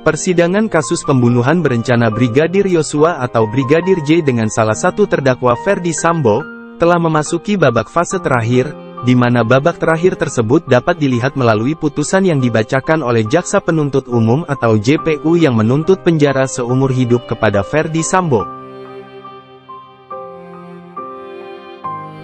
Persidangan kasus pembunuhan berencana Brigadir Yosua atau Brigadir J dengan salah satu terdakwa Ferdy Sambo, telah memasuki babak fase terakhir, di mana babak terakhir tersebut dapat dilihat melalui putusan yang dibacakan oleh Jaksa Penuntut Umum atau JPU yang menuntut penjara seumur hidup kepada Ferdy Sambo.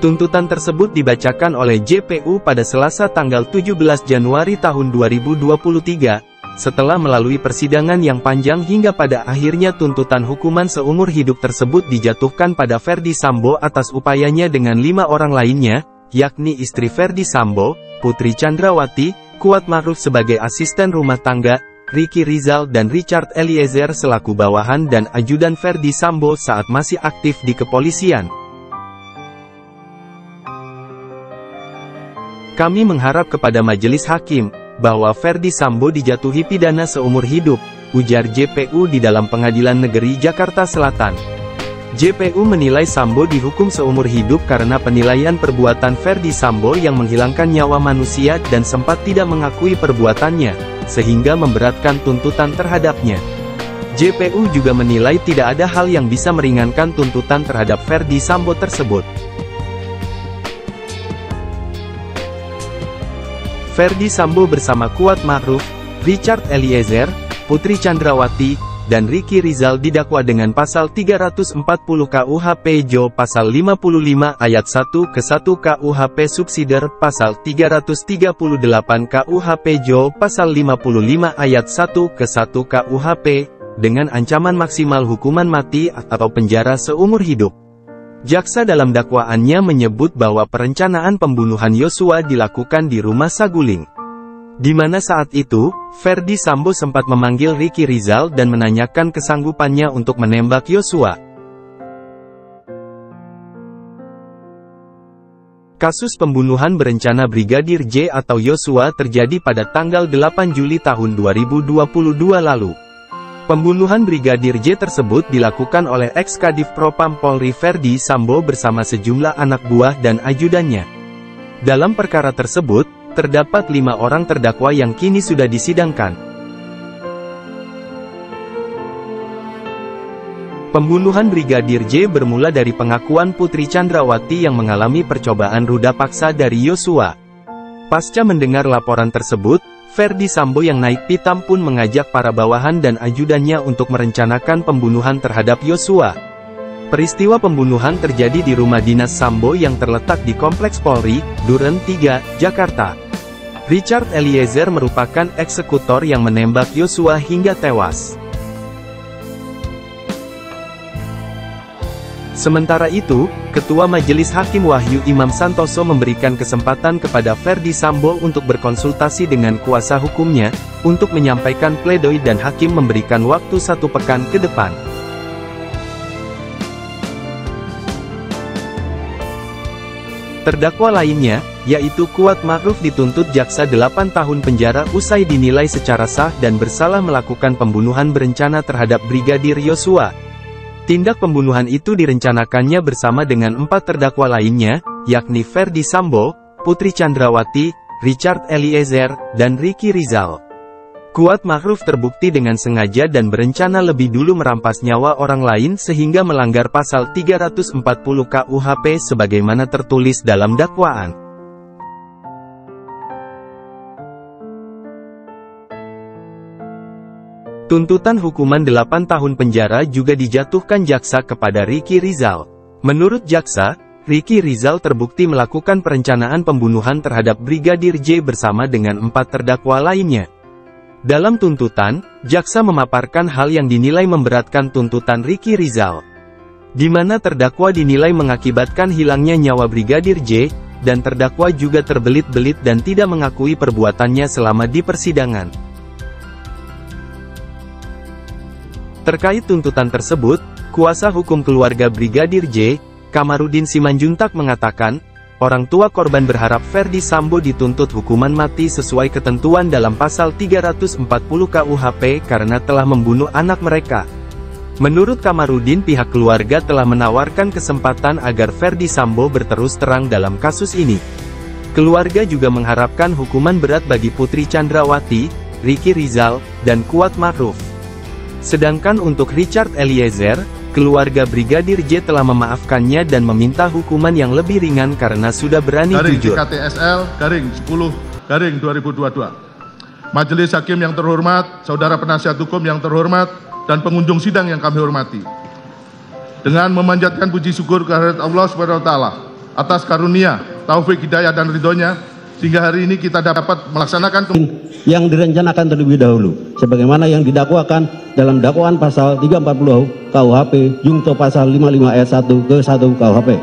Tuntutan tersebut dibacakan oleh JPU pada Selasa tanggal 17 Januari tahun 2023, setelah melalui persidangan yang panjang hingga pada akhirnya tuntutan hukuman seumur hidup tersebut dijatuhkan pada Ferdy Sambo atas upayanya dengan 5 orang lainnya, yakni istri Ferdy Sambo, Putri Chandrawati, Kuat Ma'ruf sebagai asisten rumah tangga, Ricky Rizal dan Richard Eliezer selaku bawahan dan ajudan Ferdy Sambo saat masih aktif di kepolisian. Kami mengharap kepada majelis hakim, bahwa Ferdy Sambo dijatuhi pidana seumur hidup, ujar JPU di dalam Pengadilan Negeri Jakarta Selatan. JPU menilai Sambo dihukum seumur hidup karena penilaian perbuatan Ferdy Sambo yang menghilangkan nyawa manusia dan sempat tidak mengakui perbuatannya, sehingga memberatkan tuntutan terhadapnya. JPU juga menilai tidak ada hal yang bisa meringankan tuntutan terhadap Ferdy Sambo tersebut. Ferdy Sambo bersama Kuat Ma'ruf, Richard Eliezer, Putri Chandrawati, dan Ricky Rizal didakwa dengan pasal 340 KUHP JO pasal 55 ayat 1 ke 1 KUHP subsidiar pasal 338 KUHP JO pasal 55 ayat 1 ke 1 KUHP, dengan ancaman maksimal hukuman mati atau penjara seumur hidup. Jaksa dalam dakwaannya menyebut bahwa perencanaan pembunuhan Yosua dilakukan di rumah Saguling, di mana saat itu, Ferdy Sambo sempat memanggil Ricky Rizal dan menanyakan kesanggupannya untuk menembak Yosua. Kasus pembunuhan berencana Brigadir J atau Yosua terjadi pada tanggal 8 Juli tahun 2022 lalu. Pembunuhan Brigadir J tersebut dilakukan oleh ex-Kadif Propam Polri Ferdy Sambo bersama sejumlah anak buah dan ajudannya. Dalam perkara tersebut, terdapat 5 orang terdakwa yang kini sudah disidangkan. Pembunuhan Brigadir J bermula dari pengakuan Putri Chandrawati yang mengalami percobaan ruda paksa dari Yosua. Pasca mendengar laporan tersebut, Ferdy Sambo yang naik pitam pun mengajak para bawahan dan ajudannya untuk merencanakan pembunuhan terhadap Yosua. Peristiwa pembunuhan terjadi di rumah dinas Sambo yang terletak di Kompleks Polri, Duren 3, Jakarta. Richard Eliezer merupakan eksekutor yang menembak Yosua hingga tewas. Sementara itu, Ketua Majelis Hakim Wahyu Imam Santoso memberikan kesempatan kepada Ferdy Sambo untuk berkonsultasi dengan kuasa hukumnya, untuk menyampaikan pledoi dan hakim memberikan waktu 1 pekan ke depan. Terdakwa lainnya, yaitu Kuat Ma'ruf dituntut jaksa 8 tahun penjara usai dinilai secara sah dan bersalah melakukan pembunuhan berencana terhadap Brigadir Yosua. Tindak pembunuhan itu direncanakannya bersama dengan 4 terdakwa lainnya, yakni Ferdy Sambo, Putri Chandrawati, Richard Eliezer, dan Ricky Rizal. Kuat Ma'ruf terbukti dengan sengaja dan berencana lebih dulu merampas nyawa orang lain sehingga melanggar pasal 340 KUHP sebagaimana tertulis dalam dakwaan. Tuntutan hukuman 8 tahun penjara juga dijatuhkan jaksa kepada Ricky Rizal. Menurut jaksa, Ricky Rizal terbukti melakukan perencanaan pembunuhan terhadap Brigadir J bersama dengan 4 terdakwa lainnya. Dalam tuntutan, jaksa memaparkan hal yang dinilai memberatkan tuntutan Ricky Rizal, di mana terdakwa dinilai mengakibatkan hilangnya nyawa Brigadir J, dan terdakwa juga terbelit-belit dan tidak mengakui perbuatannya selama di persidangan. Terkait tuntutan tersebut, kuasa hukum keluarga Brigadir J, Kamarudin Simanjuntak mengatakan, orang tua korban berharap Ferdy Sambo dituntut hukuman mati sesuai ketentuan dalam pasal 340 KUHP karena telah membunuh anak mereka. Menurut Kamarudin, pihak keluarga telah menawarkan kesempatan agar Ferdy Sambo berterus terang dalam kasus ini. Keluarga juga mengharapkan hukuman berat bagi Putri Chandrawati, Ricky Rizal, dan Kuat Ma'ruf. Sedangkan untuk Richard Eliezer, keluarga Brigadir J telah memaafkannya dan meminta hukuman yang lebih ringan karena sudah berani jujur. /KTSL/2022. Majelis Hakim yang terhormat, saudara penasihat hukum yang terhormat, dan pengunjung sidang yang kami hormati. Dengan memanjatkan puji syukur kehadirat Allah SWT atas karunia, taufik, hidayah, dan ridhonya, sehingga hari ini kita dapat melaksanakan yang direncanakan terlebih dahulu, sebagaimana yang didakwakan dalam dakwaan pasal 340 KUHP junto pasal 55 ayat 1 ke 1 KUHP,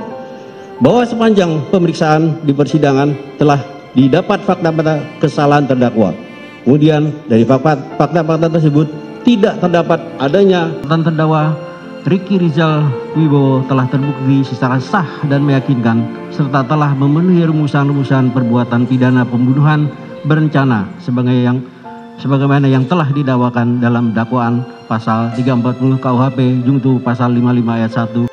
bahwa sepanjang pemeriksaan di persidangan telah didapat fakta-fakta kesalahan terdakwa. Kemudian dari fakta-fakta tersebut tidak terdapat adanya dan terdakwa Ricky Rizal Wibowo telah terbukti secara sah dan meyakinkan serta telah memenuhi rumusan-rumusan perbuatan pidana pembunuhan berencana sebagaimana yang telah didakwakan dalam dakwaan pasal 340 KUHP junto pasal 55 ayat 1